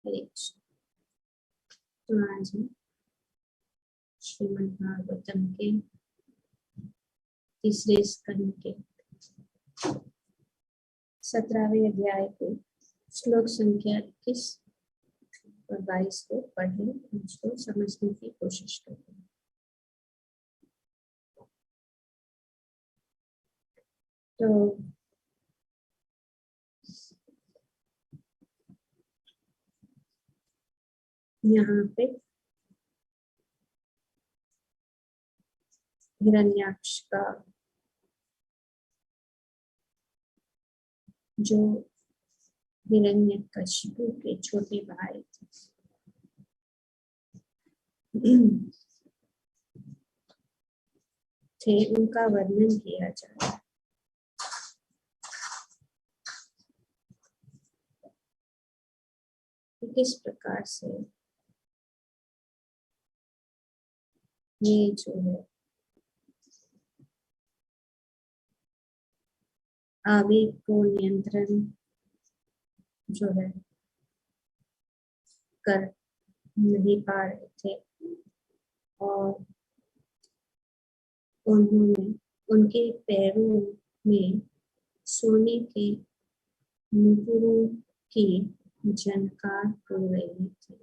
हरे कृष्ण। तो आज हम श्रीमद् भागवतम के तीसरे स्कंद के 17वें अध्याय के श्लोक संख्या 21 और 22 को पढ़े, उसको समझने की कोशिश करें। तो यहाँ पे हिरण्याक्ष का जो हिरण्यकशिपु के छोटे भाई थे उनका वर्णन किया जा रहा है। किस प्रकार से ये जो है आवेग को नियंत्रण जो है कर नहीं पा रहे थे और उन्होंने उनके पैरों में सोने के नुपुरों की झनकार हो रही थी।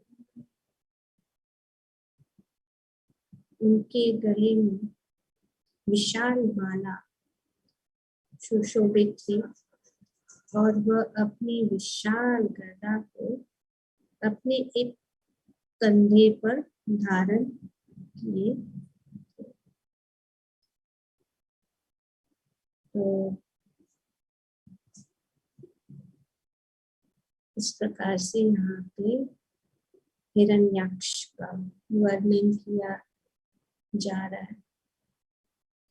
उनके गले में विशाल माला सुशोभित थी और वह अपनी विशाल गदा को अपने एक कंधे पर धारण किए। तो इस प्रकार से यहाँ पे हिरण्याक्ष का वर्णन किया जा रहा है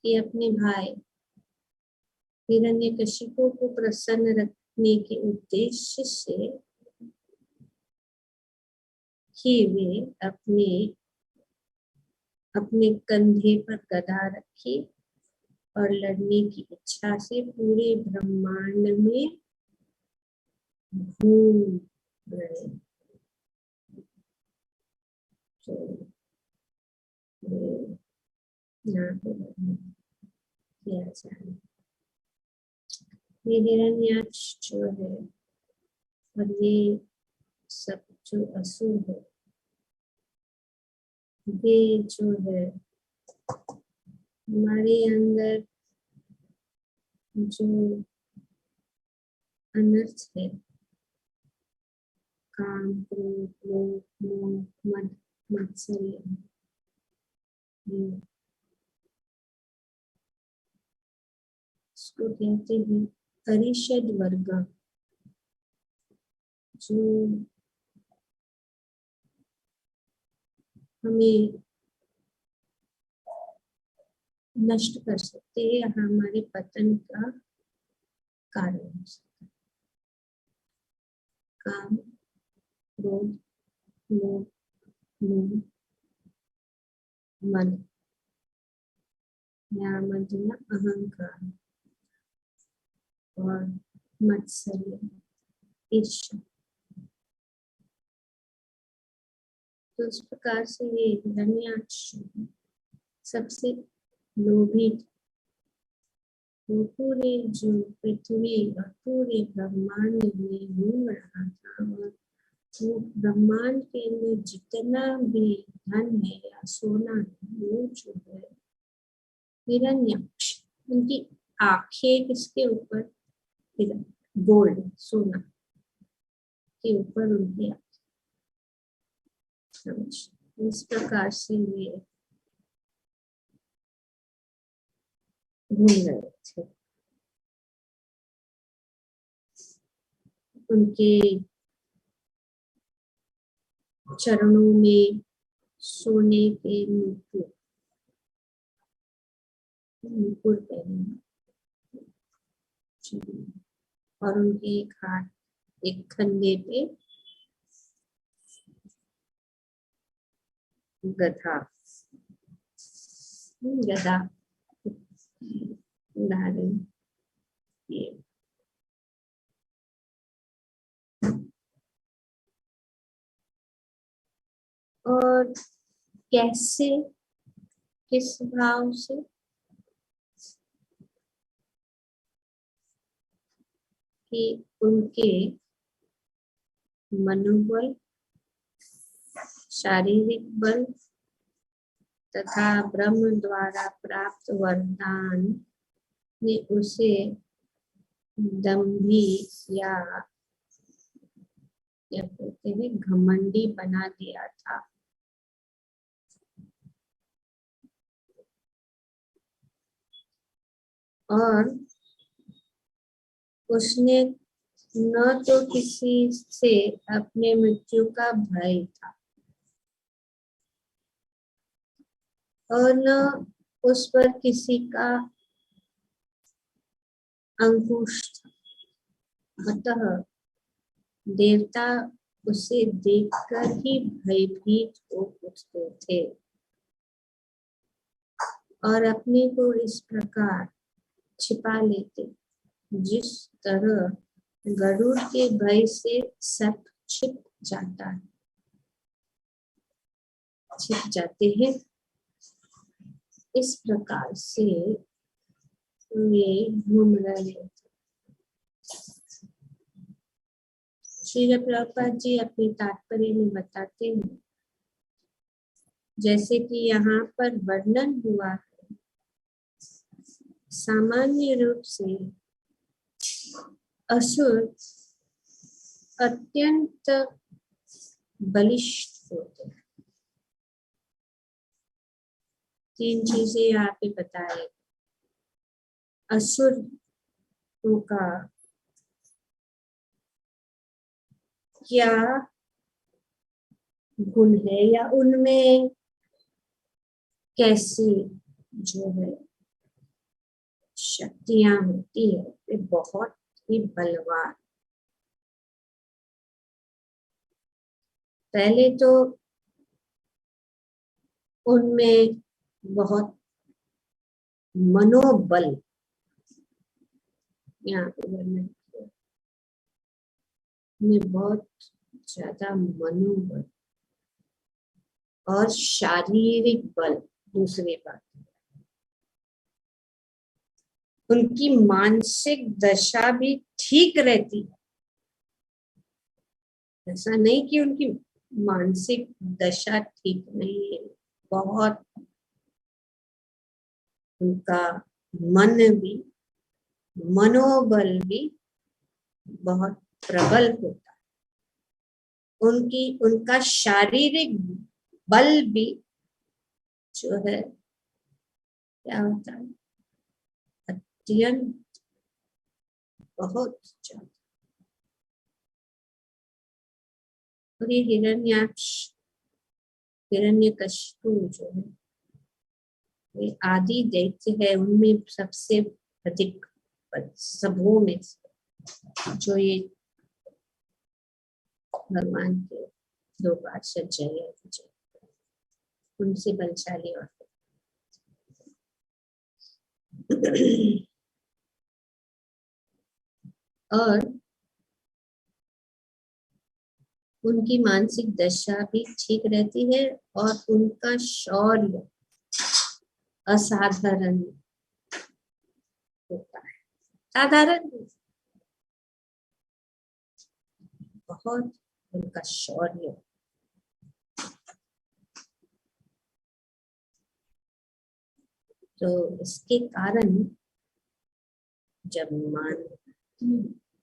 कि अपने भाई हिरण्यकशिपु को प्रसन्न रखने के उद्देश्य से ही वे अपने कंधे पर गदा रखी और लड़ने की इच्छा से पूरे ब्रह्मांड में घूम रहे। तो यहाँ पे किया जा रहा है। ये हिरण्याक्ष जो है और ये सब जो असुर है, ये जो है हमारे अंदर जो अनर्थ है, काम, क्रोध, लोभ, मोह, मद, मत्सर्य, इसको कहते हैं अरिषद वर्ग, जो हमें नष्ट कर सकते हैं, हमारे पतन का कारण हो सकता है। काम, क्रोध, लोभ, मोह, मद, या मदना अहंकार और मत्सर्य, ईर्ष्या। तो इस प्रकार से ये हिरण्याक्ष सबसे लोभी, वो पूरे जो पृथ्वी और पूरे ब्रह्मांड में घूम रहा था और वो ब्रह्मांड के अंदर जितना भी धन है या सोना है, वो जो है हिरण्याक्ष, उनकी आंखें किसके ऊपर, गोल्ड सोना के ऊपर उनकी समझ। इस प्रकार से वे घूम रहे थे। उनके चरणों में सोने के मुकुट पहने और उनके एक हाथ, एक कंधे पे गदा धारण किए। और कैसे, किस भाव से, कि उनके मनोबल, शारीरिक बल तथा ब्रह्म द्वारा प्राप्त वरदान ने उसे दंभी या कहते हैं घमंडी बना दिया था। और उसने न तो किसी से अपने मृत्यु का भय था और न उस पर किसी का अंकुश था। अतः देवता उसे देखकर ही भयभीत हो उठते थे और अपने को इस प्रकार छिपा लेते जिस तरह गरुड़ के भय से सर्प छिप जाता है, छिप जाते हैं। इस प्रकार से वे घूम रहे थे। श्री प्रभुपाद जी अपने तात्पर्य में बताते हैं, जैसे कि यहाँ पर वर्णन हुआ है, सामान्य रूप से असुर अत्यंत बलिष्ठ होते हैं। 3 चीजें यहाँ पे बताए। असुरों का क्या गुण है या उनमें कैसी जो है शक्तियां होती है, वे बहुत ही बलवान। पहले तो उनमें बहुत मनोबल, यहाँ पे वर्णन किया, उनमें बहुत ज्यादा मनोबल और शारीरिक बल। दूसरी बात, उनकी मानसिक दशा भी ठीक रहती है। ऐसा नहीं कि उनकी मानसिक दशा ठीक नहीं है, बहुत उनका मन भी, मनोबल भी बहुत प्रबल होता है। उनका शारीरिक बल भी जो है क्या होता है, अत्यंत बहुत ज्यादा। और ये हिरण्याक्ष, हिरण्यकशिपु जो है, वे आदि दैत्य है, उनमें सबसे अधिक सबों में जो ये भगवान के 2 पार्षद जय उनसे बलशाली और और उनकी मानसिक दशा भी ठीक रहती है और उनका शौर्य असाधारण होता है। साधारण बहुत उनका शौर्य। तो इसके कारण जब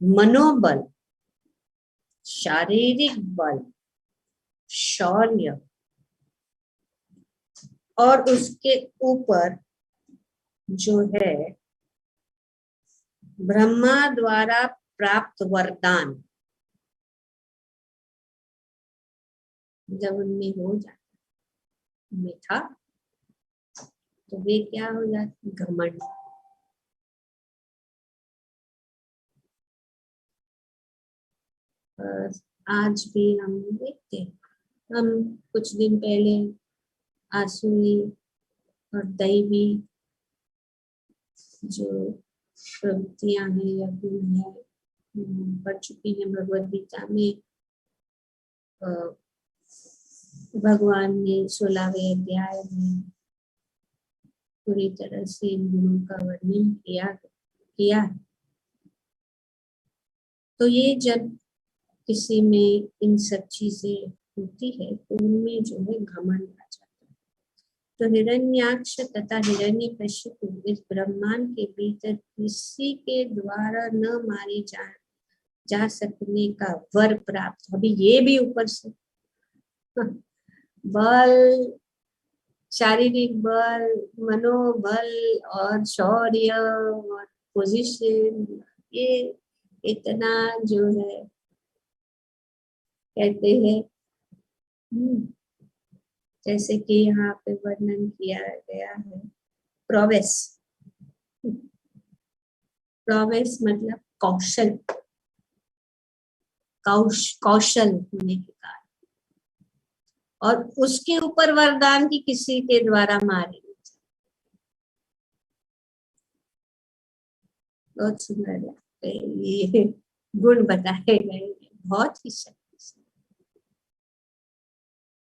मनोबल, शारीरिक बल, शौर्य और उसके ऊपर जो है ब्रह्मा द्वारा प्राप्त वरदान जब उनमें हो जाता, उनमें था, तो वे क्या हो जाते, घमंड। आज भी हम देखते हैं, हम कुछ दिन पहले आसुरी और दैवी जो प्रवृत्तियां हैं या गुण है पढ़ चुकी हैं भगवद गीता में। भगवान ने 16वें अध्याय में पूरी तरह से इन गुणों का वर्णन किया। तो ये जब किसी में इन सब चीजें होती है तो उनमें जो है घमंड आ जाता है। तो हिरण्याक्ष तथा हिरण्यकशिपु इस ब्रह्मांड के भीतर किसी के द्वारा न मारे जा सकने का वर प्राप्त। अभी ये भी ऊपर से बल, शारीरिक बल, मनोबल और शौर्य और पोजीशन, ये इतना जो है कहते हैं जैसे कि यहाँ पे वर्णन किया गया है प्रोवेस। प्रोवेस मतलब कौशल, कौशल होने के कारण, और उसके ऊपर वरदान की किसी के द्वारा मारे। बहुत सुंदर लगते हैं ये गुण बताए गए, बहुत ही शक्तिशाली।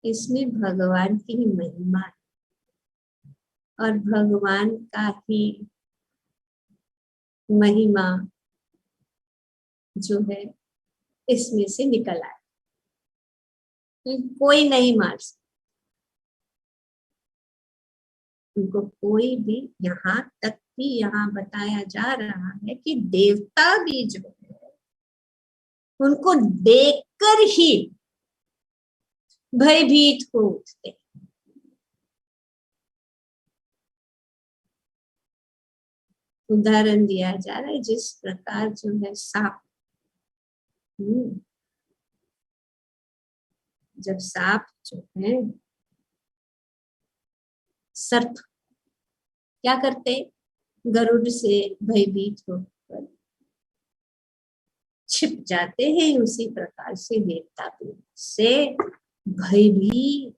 इसमें भगवान की ही महिमा और भगवान का ही महिमा जो है इसमें से निकल आए, कोई नहीं मार सकता उनको, कोई भी। यहाँ तक भी यहाँ बताया जा रहा है कि देवता भी जो है उनको देखकर ही भयभीत हो उठते। उदाहरण दिया जा रहा है जिस प्रकार जो है सांप, जब सांप जो है सर्प क्या करते, गरुड़ से भयभीत होकर छिप जाते हैं, उसी प्रकार से देवता भी से भयभीत।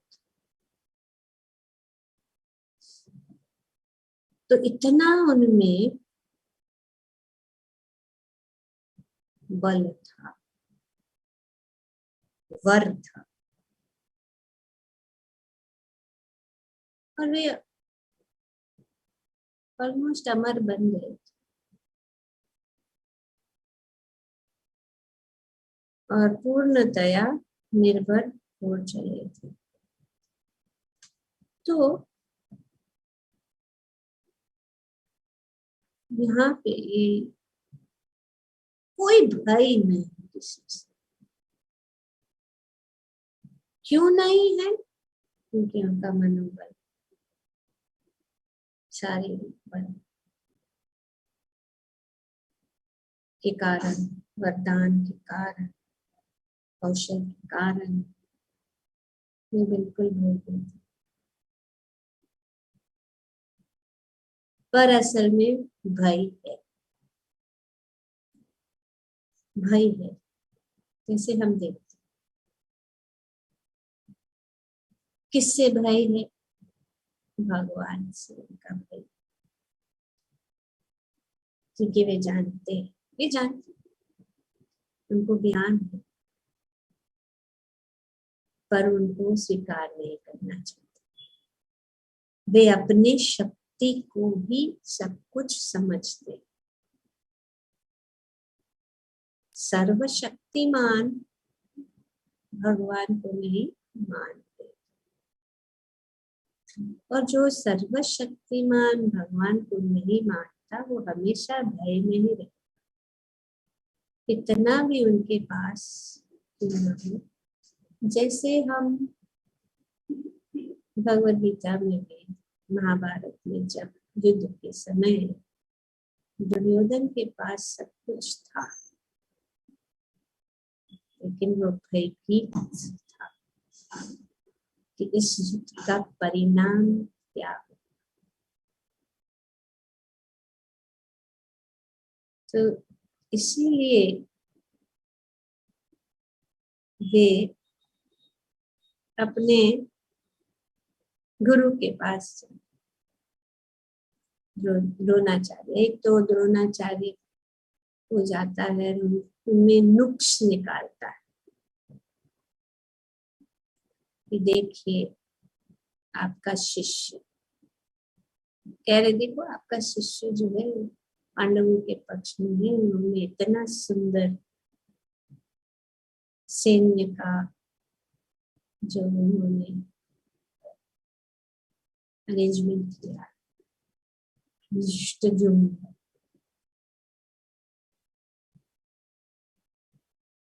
तो इतना उनमें बल था, वर था, और वे ऑलमोस्ट अमर बन गए और पूर्णतया निर्भर हो चले थे। तो यहाँ पे कोई भय नहीं किसी से। क्यों नहीं है? क्योंकि उनका मनोबल, शारीरिक बल के कारण, वरदान के कारण, कौशल के कारण ये बिल्कुल भयभीत। पर असल में भय है, भय है। जैसे हम देखते किससे भय है? भगवान से उनका भय, क्योंकि वे जानते हैं, वे जानते, उनको ज्ञान है, पर उनको स्वीकार नहीं करना चाहते। वे अपने शक्ति को ही सब कुछ समझते। सर्वशक्तिमान भगवान को नहीं मानते, और जो सर्वशक्तिमान भगवान को नहीं मानता वो हमेशा भय में ही रहता, कितना भी उनके पास क्यों हो। जैसे हम भगवद गीता में भी, महाभारत में जब युद्ध के समय दुर्योधन के पास सब कुछ था, लेकिन वो भयभीत था कि इस युद्ध का परिणाम क्या हो। तो इसीलिए वे अपने गुरु के पास, द्रोणाचार्य, एक तो द्रोणाचार्य हो जाता है, उनमें नुक्स निकालता है, कि देखिए आपका शिष्य, कह रहे देखो आपका शिष्य जो है पांडवों के पक्ष में है, उन्होंने इतना सुंदर सैन्य का जो उन्होंने अरेंजमेंट किया,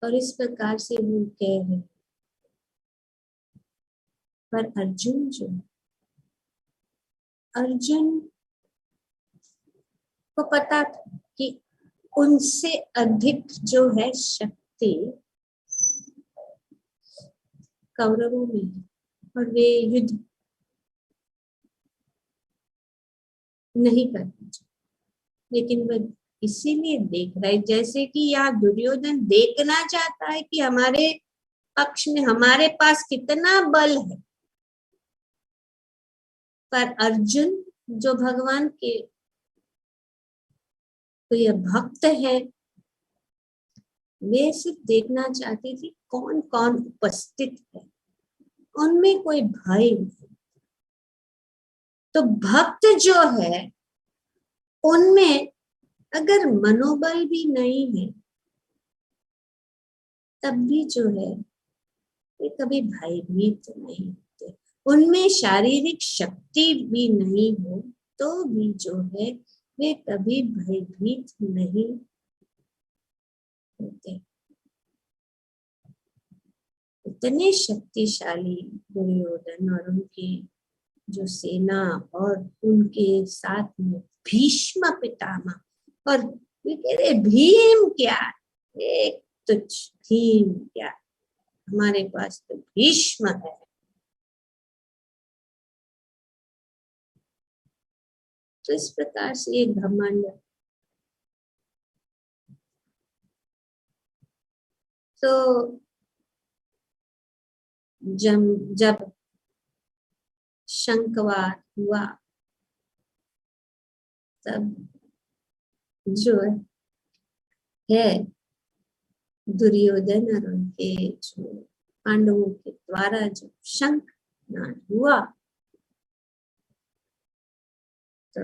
और इस प्रकार से वो कह रहे। पर अर्जुन जो, अर्जुन को पता था कि उनसे अधिक जो है शक्ति कौरवों में है और वे युद्ध नहीं करना चाहते, लेकिन वह इसीलिए देख रहा है, जैसे कि यहाँ दुर्योधन देखना चाहता है कि हमारे पक्ष में हमारे पास कितना बल है, पर अर्जुन जो भगवान के प्रिय भक्त है, वे सिर्फ देखना चाहती थी कौन कौन उपस्थित है, उनमें कोई भय नहीं। तो भक्त जो है उनमें अगर मनोबल भी नहीं है तब भी जो है वे कभी भयभीत नहीं होते, उनमें शारीरिक शक्ति भी नहीं हो तो भी जो है वे कभी भयभीत नहीं होते। इतने शक्तिशाली दुर्योधन और उनकी जो सेना और उनके साथ में भीष्म पितामह, और वे कह रहे भीम क्या, एक तुच्छ भीम क्या, हमारे पास तो भीष्म है। तो इस प्रकार से एक घमंड, तो जब शंखवाद हुआ तब जो है दुर्योधन और उनके जो पांडवों के द्वारा जो शंखनाद हुआ तो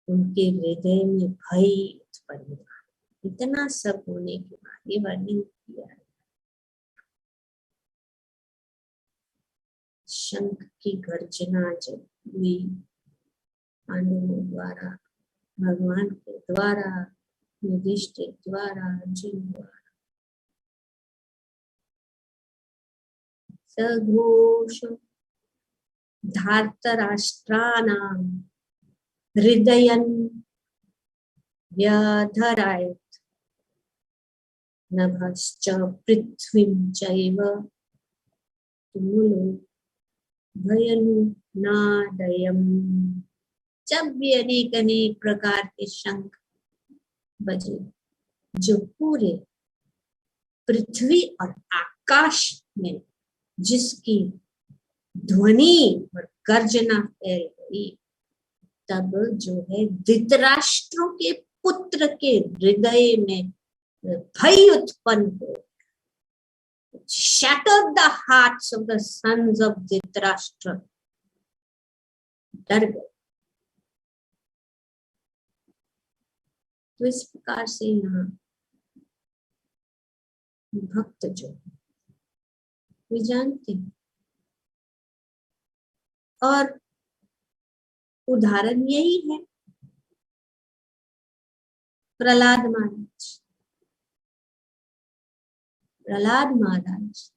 उनके हृदय में भय उत्पन्न हुआ। इतना सब होने के बाद ये वर्णन किया है, शंख की गर्जना जब हुई पांडवों द्वारा, भगवान के द्वारा, युधिष्ठिर द्वारा, अर्जुन द्वारा, सघोष धार्तराष्ट्राणां हृदयं व्यधरायत् नभश्च पृथ्वीं चैव तुमुलो भयनुनादयम्। जब भी अनेक अनेक प्रकार के शंख बजे जो पूरे पृथ्वी और आकाश में जिसकी ध्वनि और गर्जना फैल गई, तब जो है धृतराष्ट्र के पुत्र के हृदय में भय उत्पन्न हो, shattered the hearts of the sons of Dhritarashtra, डर गए। तो इस प्रकार से यहाँ भक्त जो वे जानते हैं, और उदाहरण यही है प्रहलाद महाराज। प्रहलाद महाराज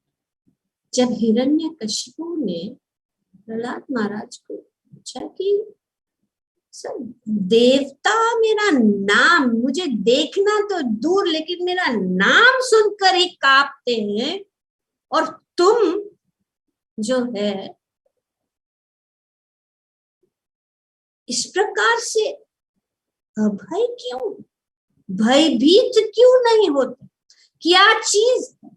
जब हिरण्यकशिपु ने प्रहलाद महाराज को पूछा कि सब देवता मेरा नाम, मुझे देखना तो दूर लेकिन मेरा नाम सुनकर ही कांपते हैं, और तुम जो है इस प्रकार से अभय क्यों, भयभीत क्यों नहीं होते, क्या चीज है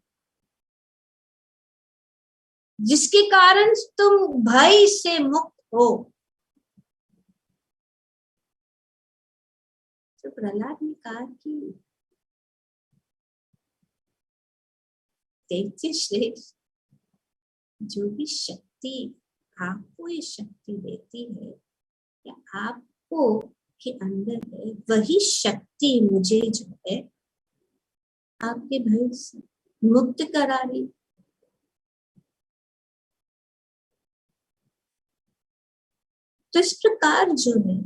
जिसके कारण तुम भय से मुक्त हो। तो प्रहलाद ने कहा कि दैत्य श्रेष्ठ, जो भी शक्ति आपको ये शक्ति देती है या आपको के अंदर है, वही शक्ति मुझे जो है आपके भय से मुक्त करा रही। तो इस प्रकार जो है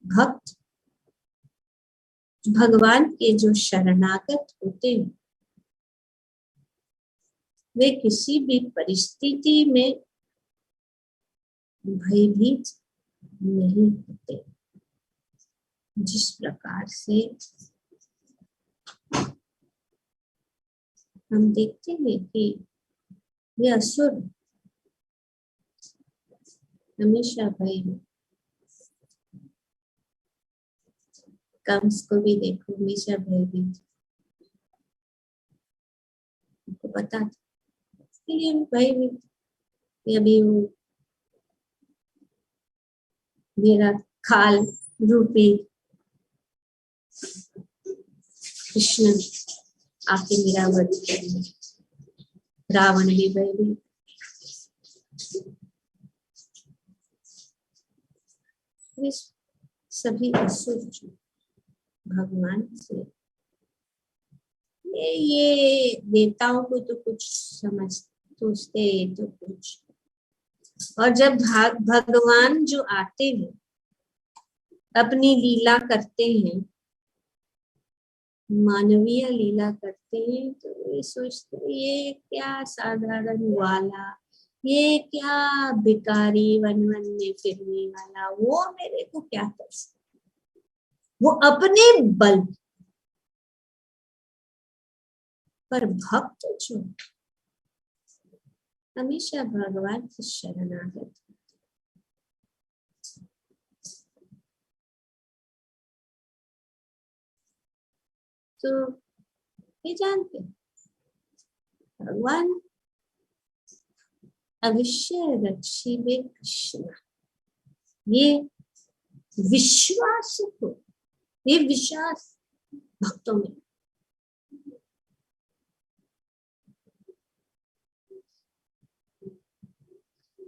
भक्त भगवान के जो शरणागत होते हैं वे किसी भी परिस्थिति में भयभीत नहीं होते। जिस प्रकार से हम देखते हैं कि ये असुर हमेशा भय में, कंस को भी देखो हमेशा भयभीत, उनको पता था इसके लिए भयभीत, अभी वो मेरा खाल रूपी कृष्ण आके मेरा वध करेंगे। रावण भी भयभीत, सभी असुर जो भगवान से ये देवताओं को तो कुछ समझ सोचते तो कुछ, और जब भगवान जो आते हैं अपनी लीला करते हैं, मानवीय लीला करते हैं, तो ये सोचते हैं ये क्या साधारण वाला, ये क्या भिखारी वन वन में फिरने वाला, वो मेरे को क्या कर सकता, वो अपने बल पर। भक्त जो हमेशा भगवान की शरणागत, तो ये जानते भगवान अवश्य रक्षिबे कृष्ण, ये विश्वास को, ये विश्वास भक्तों में।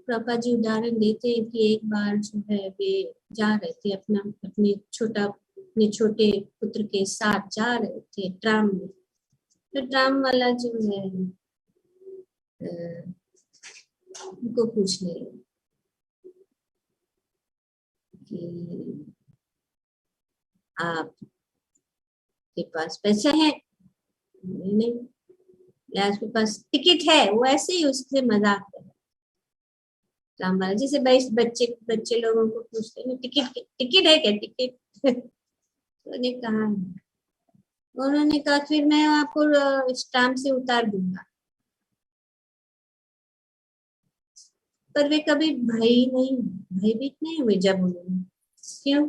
प्रभा जी उदाहरण देते हैं कि एक बार जो है वे जा रहे थे अपने छोटे पुत्र के साथ जा रहे थे ट्राम में, तो ट्राम वाला जो है उनको पूछने कि आपके पास पैसे हैं? नहीं, आपके पास टिकट है? वो ऐसे ही उससे मजाक कर राम वाला, जैसे बच्चे लोगों को पूछते हैं टिकट है क्या, टिकट उन्होंने कहा, उन्होंने कहा फिर मैं आपको स्टैम्प से उतार दूंगा। पर वे कभी भयभीत नहीं हुए जब उन्होंने, क्यों?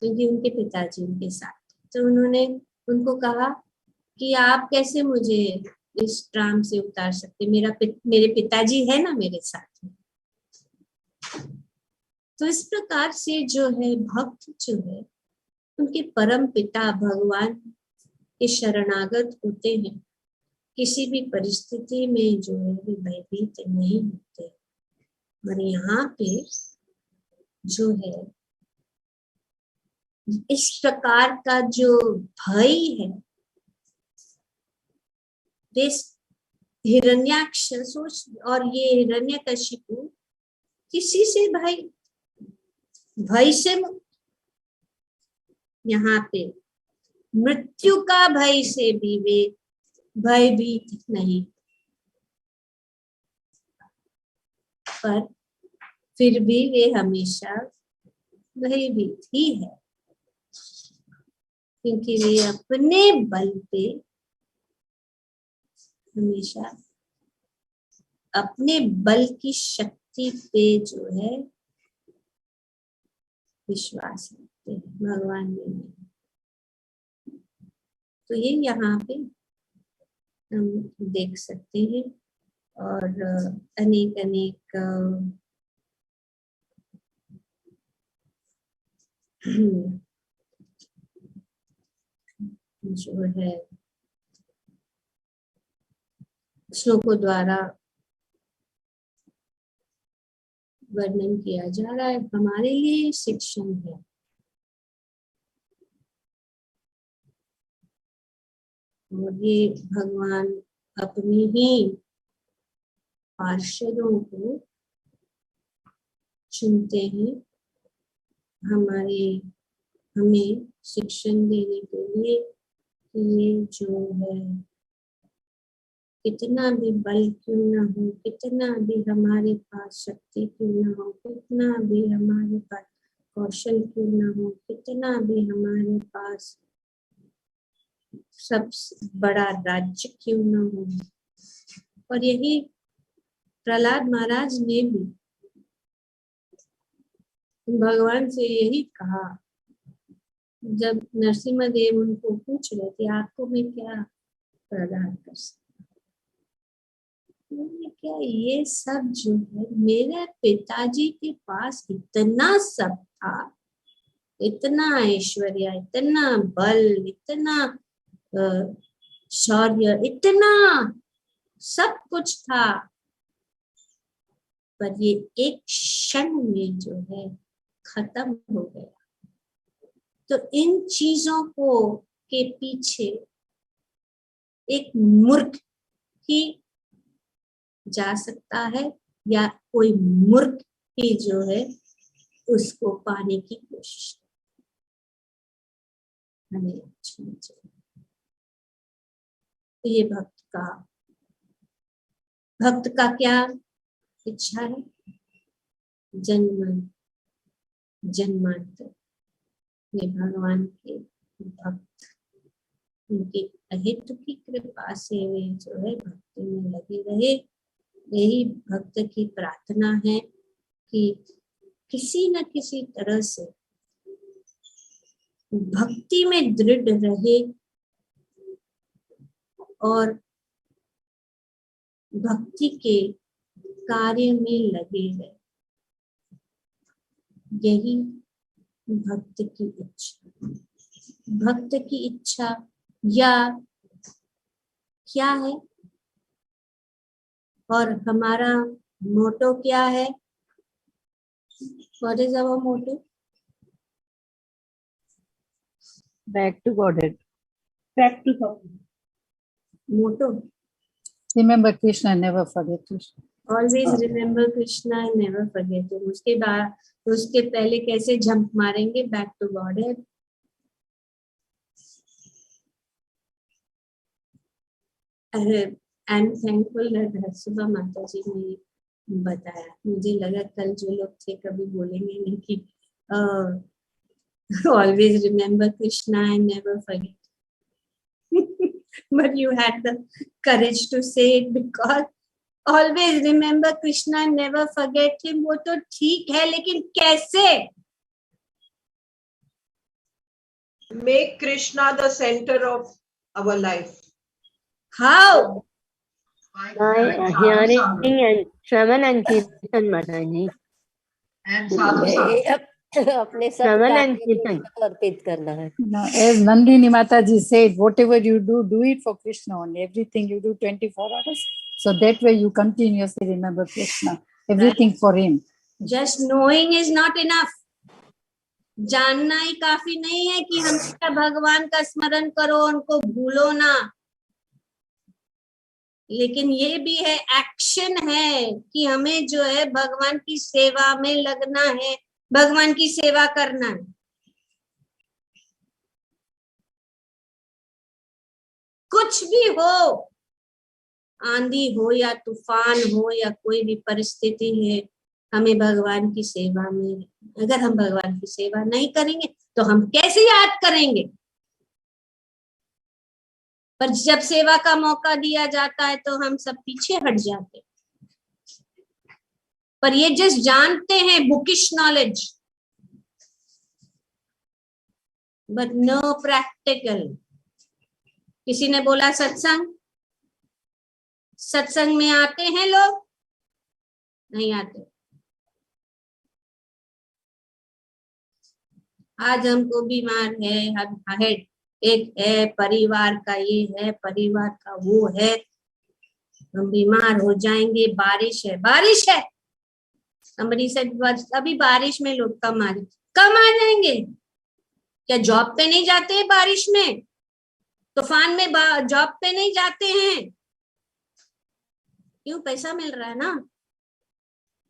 क्योंकि उनके पिताजी उनके साथ, तो उन्होंने उनको कहा कि आप कैसे मुझे इस ट्राम से उतार सकते, मेरे पिताजी है ना मेरे साथ में। तो इस प्रकार से जो है भक्त जो है उनके परम पिता भगवान के शरणागत होते हैं, किसी भी परिस्थिति में जो है वे भयभीत नहीं होते। और यहाँ पे जो है इस प्रकार का जो भय है, हिरण्याक्ष सोच, और ये हिरण्यकशिपु किसी से भय से यहाँ पे मृत्यु का भय से भी वे भयभीत नहीं, पर फिर भी वे हमेशा भयभीत ही है, क्योंकि वे अपने बल पे हमेशा अपने बल की शक्ति पे जो है विश्वास रखते हैं, भगवान में। तो ये यहाँ पे हम देख सकते हैं, और अनेक जो है श्लोकों द्वारा वर्णन किया जा रहा है, हमारे लिए शिक्षण है। और ये भगवान अपनी ही पार्षदों को चुनते हैं हमें शिक्षण देने के लिए कि ये जो है, कितना भी बल क्यों ना हो, कितना भी हमारे पास शक्ति क्यों ना हो, कितना भी हमारे पास कौशल क्यों ना हो, कितना भी हमारे पास सबसे बड़ा राज्य क्यों ना हो। और यही प्रहलाद महाराज ने भी भगवान से यही कहा, जब नरसिम्हा देव उनको पूछ रहे थे आपको मैं क्या प्रदान कर सकता, उन्होंने क्या ये सब जो है, मेरे पिताजी के पास इतना सब था, इतना ऐश्वर्य, इतना बल, इतना शौर्य, इतना सब कुछ था, पर ये एक क्षण में जो है खत्म हो गया। तो इन चीजों को के पीछे एक मूर्ख ही जा सकता है, या कोई मूर्ख ही जो है उसको पाने की कोशिश हमें। तो ये भक्त का क्या इच्छा है? जन्मांतर ये भगवान के भक्त, उनकी अहेतु की कृपा से वे जो है भक्ति में लगे रहे। यही भक्त की प्रार्थना है कि किसी न किसी तरह से भक्ति में दृढ़ रहे और भक्ति के कार्य में लगे रहे। यही भक्त की इच्छा, भक्त की इच्छा या क्या है, और हमारा मोटो क्या है? What is our motto? Back to Godhead. Back to Godhead. Motto. Remember Krishna, never forget Krishna. Always remember Krishna and never forget him. उसके बाद, उसके पहले कैसे जंप मारेंगे? Back to Godhead. I am thankful that सुबह माता जी ने बताया। मुझे लगा कल जो लोग थे कभी बोलेंगे नहीं कि always remember Krishna and never forget. But you had the courage to say it because always remember Krishna and never forget him. वो तो ठीक है, लेकिन कैसे? Make Krishna the center of our life. How? By hearing and Shravan and Kirtan, Mataji. And sadhu. अपने सब कार्य अर्पित करना है। No, as Nandini Mataji said, whatever you do it for Krishna only. Everything you do 24 hours. So that way you continuously remember Krishna. Everything for him. Just knowing is not enough. जानना ही काफी नहीं है कि हमेशा भगवान का स्मरण करो, उनको भूलो ना। लेकिन ये भी है, एक्शन है कि हमें जो है भगवान की सेवा में लगना है, भगवान की सेवा करना है। कुछ भी हो, आंधी हो या तूफान हो या कोई भी परिस्थिति है, हमें भगवान की सेवा में, अगर हम भगवान की सेवा नहीं करेंगे तो हम कैसे याद करेंगे? पर जब सेवा का मौका दिया जाता है तो हम सब पीछे हट जाते। पर ये जस्ट जानते हैं, bookish knowledge, but no practical. किसी ने बोला सत्संग, सत्संग में आते हैं लोग? नहीं आते। आज हमको बीमार है, हम हेड एक है, परिवार का ये है, परिवार का वो है, हम बीमार हो जाएंगे, बारिश है, बारिश है, somebody said, अभी बारिश में लोग कम आ जाएंगे। क्या जॉब पे नहीं जाते हैं बारिश में? तूफान में जॉब पे नहीं जाते हैं? क्यों? पैसा मिल रहा है ना,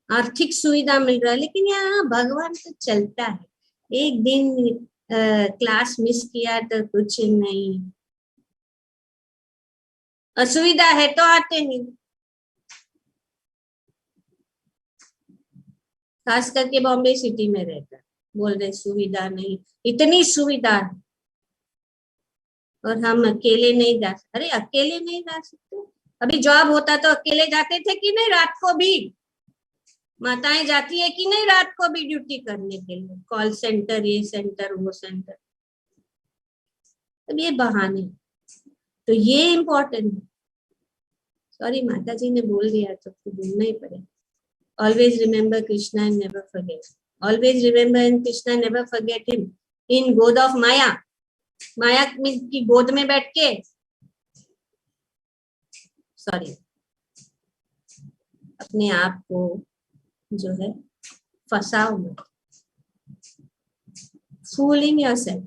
आर्थिक सुविधा मिल रहा है। लेकिन यहाँ भगवान तो चलता है। एक दिन क्लास मिस किया तो कुछ नहीं, असुविधा है तो आते नहीं। खास करके बॉम्बे सिटी में रहकर बोल रहे सुविधा नहीं, इतनी सुविधा है और हम अकेले नहीं जा सकते। अरे अकेले नहीं जा सकते, अभी जॉब होता तो अकेले जाते थे कि नहीं? रात को भी माताएं जाती है कि नहीं रात को भी ड्यूटी करने के लिए, कॉल सेंटर, ये सेंटर, वो सेंटर। अब ये बहाने, तो ये इम्पोर्टेंट है। सॉरी माता जी ने बोल दिया तो बोलना ही पड़ेगा। Always remember Krishna and never forget. Always remember in Krishna, never forget him in गोद ऑफ माया। माया की गोद में बैठ के, सॉरी, अपने आप को जो है फंसाओ मत। fooling yourself,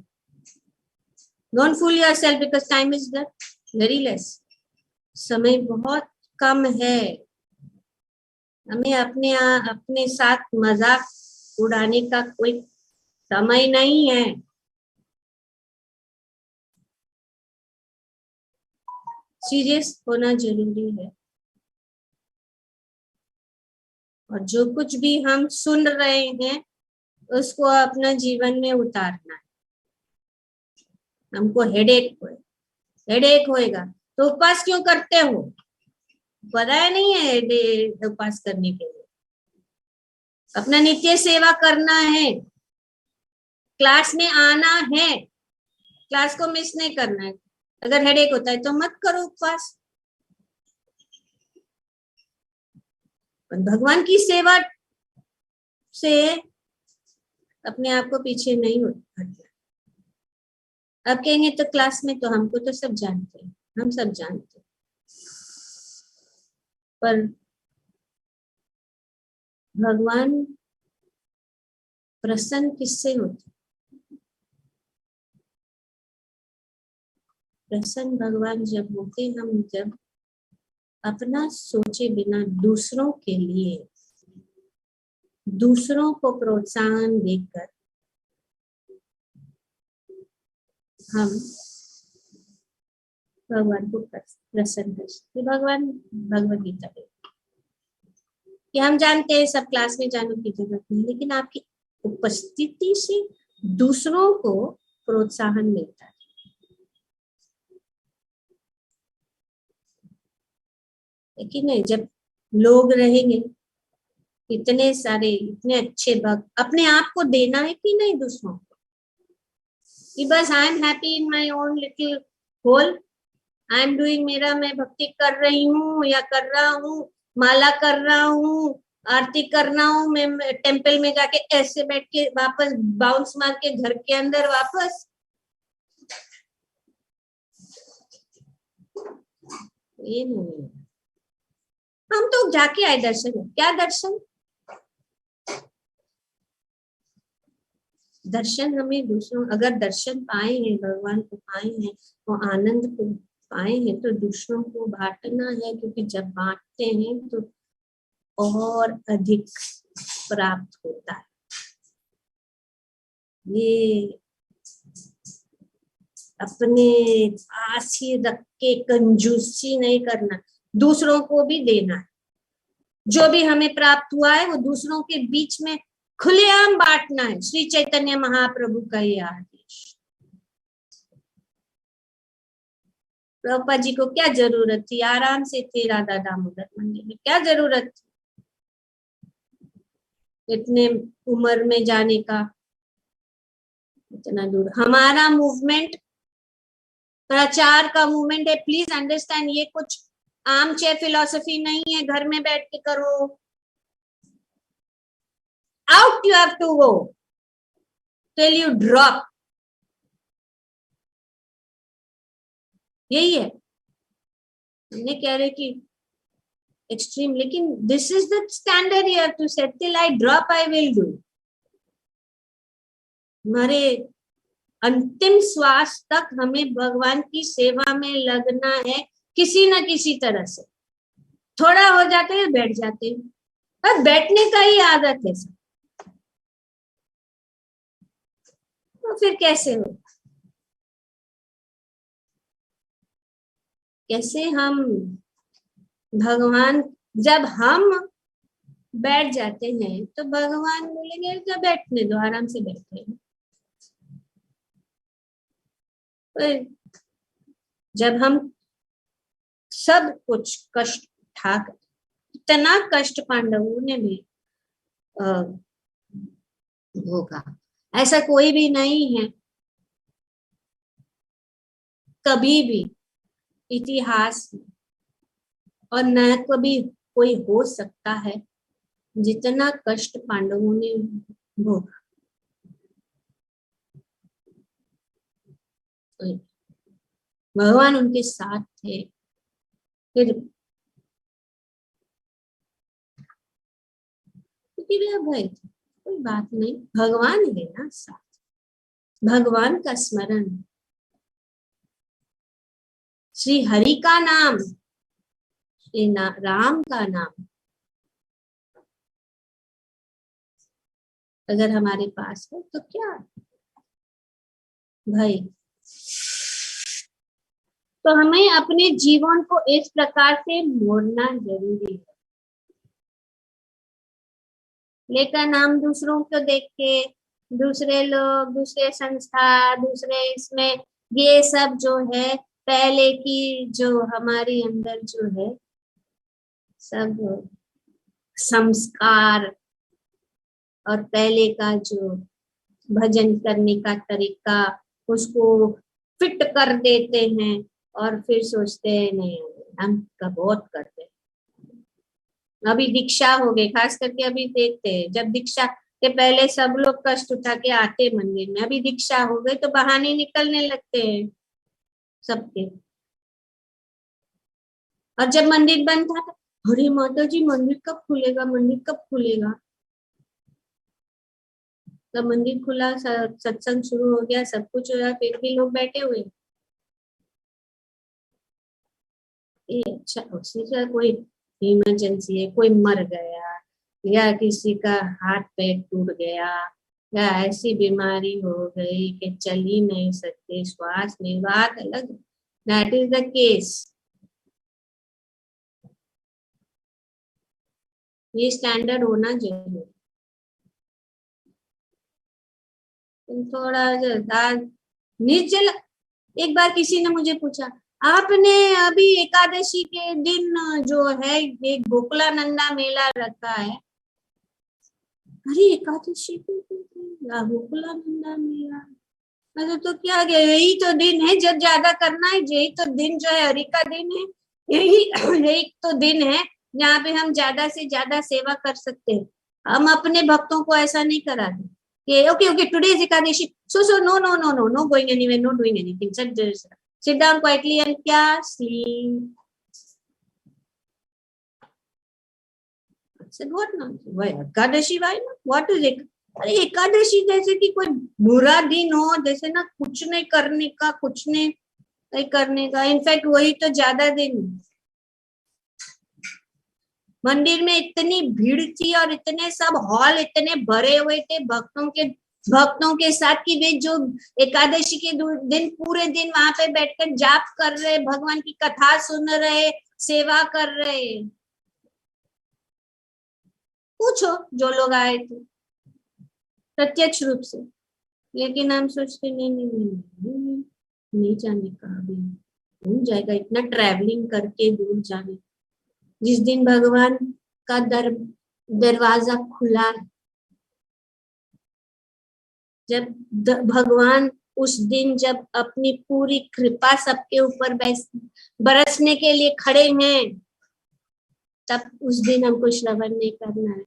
don't fool yourself because time is very less. समय बहुत कम है, हमें अपने साथ मजाक उड़ाने का कोई समय नहीं है। सीरियस होना जरूरी है और जो कुछ भी हम सुन रहे हैं उसको अपना जीवन में उतारना है। हमको हेडेक होएगा तो उपवास क्यों करते हो? पता नहीं है उपवास करने के लिए। अपना नित्य सेवा करना है, क्लास में आना है, क्लास को मिस नहीं करना है। अगर हेडेक होता है तो मत करो उपवास। भगवान की सेवा से अपने आप को पीछे नहीं हटना। अब कहेंगे तो क्लास में तो हमको तो सब जानते हैं, हम सब जानते हैं, पर भगवान प्रसन्न किससे होते? प्रसन्न भगवान जब होते हम जब अपना सोचे बिना दूसरों के लिए, दूसरों को प्रोत्साहन देकर हम भगवान को प्रसन्न करते। भगवान भगवद गीता में कि हम जानते हैं सब क्लास में जाने की जरूरत नहीं, लेकिन आपकी उपस्थिति से दूसरों को प्रोत्साहन मिलता है। लेकिन नहीं, जब लोग रहेंगे इतने सारे, इतने अच्छे भक्त, अपने आप को देना है कि नहीं दूसरों को? कि बस I am happy in my own little hole, I am doing, मेरा मैं भक्ति कर रही हूँ या कर रहा हूँ, माला कर रहा हूँ, आरती कर रहा हूँ, मैं टेम्पल में जाके ऐसे बैठ के वापस बाउंस मार के घर के अंदर वापस। ये नहीं, हम तो जाके आए दर्शन। क्या दर्शन? दर्शन हमें दूसरों, अगर दर्शन पाए हैं, भगवान को पाए हैं, वो आनंद को पाए हैं, तो दूसरों को बांटना है, क्योंकि जब बांटते हैं तो और अधिक प्राप्त होता है। ये अपने पास ही रख के कंजूसी नहीं करना, दूसरों को भी देना है। जो भी हमें प्राप्त हुआ है वो दूसरों के बीच में खुलेआम बांटना है। श्री चैतन्य महाप्रभु का ये आदेश। प्रभुपाद जी को क्या जरूरत थी? आराम से थे राधा दामोदर मंदिर में, क्या जरूरत थी इतने उम्र में जाने का, इतना दूर? हमारा मूवमेंट प्रचार का मूवमेंट है। प्लीज अंडरस्टैंड, ये कुछ आम चेयर फिलोसफी नहीं है, घर में बैठ के करो। Out you have to go till you drop. यही है। हमने कह रहे कि extreme, लेकिन this is the standard you have to set. Till I drop, I will do. हमारे अंतिम श्वास तक हमें भगवान की सेवा में लगना है, किसी न किसी तरह से। थोड़ा हो जाते हैं, बैठ जाते हैं, और बैठने का ही आदत है सब। तो फिर कैसे हो? कैसे हम भगवान, जब हम बैठ जाते हैं तो भगवान बोलेंगे तो बैठने दो, आराम से बैठे। जब हम सब कुछ कष्ट उठा, इतना कष्ट पांडवों ने भी भोगा, ऐसा कोई भी नहीं है कभी भी इतिहास में, और न कभी कोई हो सकता है जितना कष्ट पांडवों ने भोगा। भगवान उनके साथ थे। फिर भाई कोई बात नहीं, भगवान है ना साथ, भगवान का स्मरण, श्री हरि का नाम, श्री राम का नाम अगर हमारे पास है तो क्या भाई। तो हमें अपने जीवन को इस प्रकार से मोड़ना जरूरी है। लेकिन हम दूसरों को देख के, दूसरे लोग, दूसरे संस्था, दूसरे इसमें, ये सब जो है पहले की जो हमारे अंदर जो है सब संस्कार और पहले का जो भजन करने का तरीका, उसको फिट कर देते हैं और फिर सोचते हैं नहीं हम का बहुत करते हैं। अभी दीक्षा हो गई, खास करके अभी देखते हैं, जब दीक्षा के पहले सब लोग कष्ट उठा के आते मंदिर में, अभी दीक्षा हो गई तो बहाने निकलने लगते हैं सबके। और जब मंदिर बंद था तो अरे माता जी मंदिर कब खुलेगा, मंदिर कब खुलेगा। तब मंदिर खुला, सत्संग शुरू हो गया, सब कुछ हो गया, फिर भी लोग बैठे हुए। ये अच्छा, उसी का कोई इमरजेंसी है, कोई मर गया या किसी का हाथ पैर टूट गया या ऐसी बीमारी हो गई कि चल ही नहीं सकते, श्वास नहीं, बात अलग। That is the case. ये स्टैंडर्ड होना जरूरी। थोड़ा निर्जल। एक बार किसी ने मुझे पूछा, आपने अभी एकादशी के दिन जो है एक गोकुलानंदा मेला रखा है। अरे एकादशी के दिन गोकुलानंदा मेला, अरे तो क्या गया, यही तो दिन है जब ज्यादा करना है, यही तो दिन जो है हरि का दिन है, यही तो दिन है जहाँ पे हम ज्यादा से ज्यादा सेवा कर सकते हैं। हम अपने भक्तों को ऐसा नहीं कराते कि okay, today is Ekadashi, so no going anywhere, no doing anything, sit down quietly and क्या sleep. I said what nonsense, why Ekadashi, why not, what is it? अरे एकादशी जैसे कि कोई बुरा दिन हो, जैसे ना कुछ नहीं करने का, कुछ नहीं करने का। इनफैक्ट वही तो ज्यादा दिन। मंदिर में इतनी भीड़ थी और इतने सब हॉल इतने भरे हुए थे भक्तों के साथ कि वे जो एकादशी के दिन पूरे दिन वहां पे बैठकर जाप कर रहे, भगवान की कथा सुन रहे, सेवा कर रहे। पूछो जो लोग आए थे प्रत्यक्ष रूप से। लेकिन हम सोचते नहीं जाने का, अभी हो जाएगा, इतना ट्रैवलिंग करके दूर जाने। जिस दिन भगवान का दरवाजा खुला है, जब भगवान उस दिन जब अपनी पूरी कृपा सबके ऊपर बरसने के लिए खड़े हैं, तब उस दिन हमको श्रवण नहीं करना है,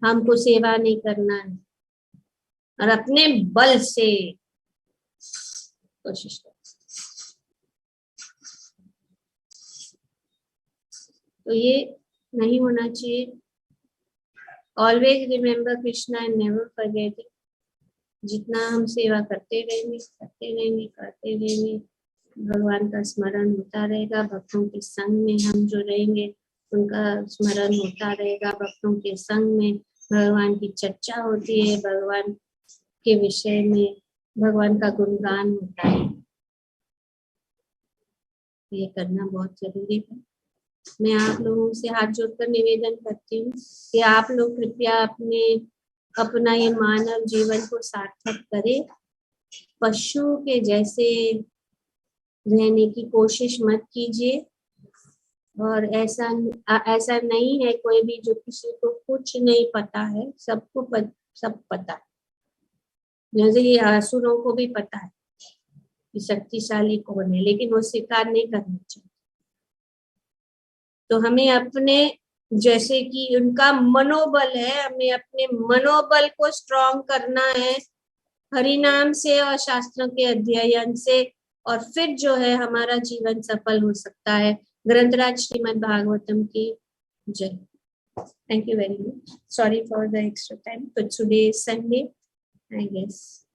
हमको सेवा नहीं करना है, और अपने बल से कोशिश करना। तो ये नहीं होना चाहिए। Always remember Krishna and never forget it. जितना हम सेवा करते रहेंगे, भगवान का स्मरण होता रहेगा। भक्तों के संग में हम जो रहेंगे उनका स्मरण होता रहेगा। भक्तों के संग में भगवान की चर्चा होती है, भगवान के विषय में भगवान का गुणगान होता है। ये करना बहुत जरूरी है। मैं आप लोगों से हाथ जोड़कर निवेदन करती हूँ कि आप लोग कृपया अपना ये मानव जीवन को सार्थक करें। पशु के जैसे रहने की कोशिश मत कीजिए। और ऐसा नहीं है कोई भी जो किसी को कुछ नहीं पता है, सबको सब पता है। जैसे ये असुरों को भी पता है कि शक्तिशाली कौन है, लेकिन वो स्वीकार नहीं करना चाहिए। तो हमें अपने जैसे कि उनका मनोबल है, हमें अपने मनोबल को स्ट्रॉन्ग करना है हरि नाम से और शास्त्रों के अध्ययन से, और फिर जो है हमारा जीवन सफल हो सकता है। ग्रंथराज श्रीमद् भागवतम की जय। Thank you very much. Sorry for the extra time, but today is Sunday, I guess.